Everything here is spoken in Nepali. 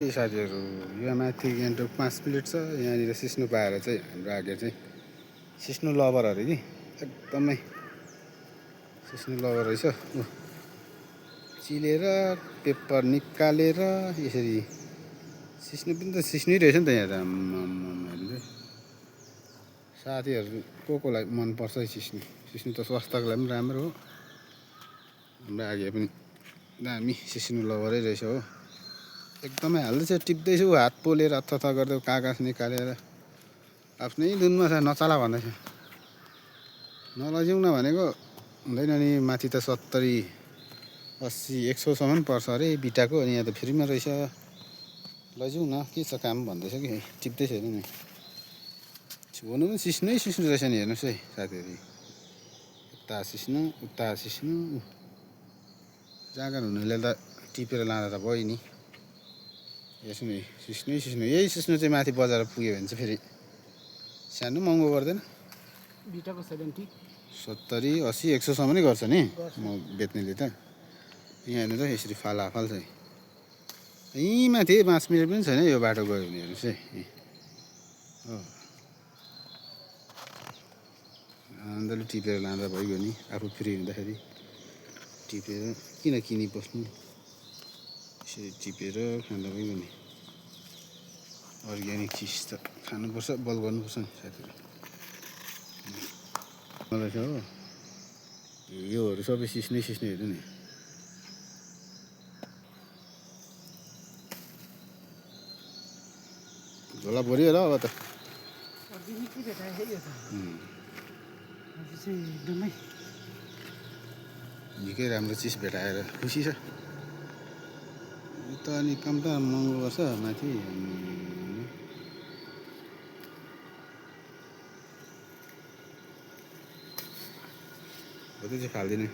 साथीहरू यो माथि गान्तोक 5 प्लेट छ। यहाँनिर सिस्नु पाएर चाहिँ हाम्रो आगे चाहिँ सिस्नु लभर अरे कि एकदमै सिस्नु लभर रहेछ। चिलेर पेपर निकालेर यसरी सिस्नु पनि त सिस्नै रहेछ नि त। यहाँ त साथीहरू कोलाई मनपर्छ सिस्नु सिस्नु त स्वास्थ्यको लागि पनि राम्रो हो। हाम्रो आगे पनि दामी सिस्नु लभरै रहेछ हो। एकदमै हाल्दैछ टिप्दैछु हात पोलेर अथथा गर्दै कागज निकालेर आफ्नै धुनमा छ नचला भन्दैछ। नलैजाउँ न भनेको हुँदैन नि। माथि त 70 80 100सम्म पर्छ अरे बिटाको। अनि यहाँ त फ्रीमा रहेछ। लैजाउँ न के छ काम भन्दैछ कि टिप्दैछ हेर्नु नि। छुनु पनि सिस्नै सिस्नु रहेछ नि। हेर्नुहोस् है साथीहरू उता सिस्नु उता सिस्नु। जाँगर हुनेले त टिपेर लाँदा त भयो नि। यसो नि सिस्नै सिस्नु। यही सिस्नु चाहिँ माथि बजार पुग्यो भने चाहिँ फेरि सानो महँगो गर्दैन। बिटाको 70 80 100सम्म नै गर्छ नि म बेच्नेले त। यहाँ हेर्नु त यसरी फालाफाल छ। यहीँ माथि 5 मिनट पनि छैन यो बाटो गयो भने। हेर्नुहोस् है हो आनन्दले टिपेर लाँदा भइगयो नि। आफू फ्री हुँदाखेरि टिपेर किन किनिबस्नु यसरी टिपेर खाँदा भइगयो नि। अर्ग्यानिक चिज त खानुपर्छ बल गर्नुपर्छ नि साथीहरू। मलाई हो योहरू सबै सिस्नै सिस्नै हेर्नु नि। झोला भरियो होला अब त। निकै राम्रो चिज भेटाएर खुसी छ। उता अनि कम त महँगो गर्छ माथि। हो त्यो चाहिँ फाल्दिनँ।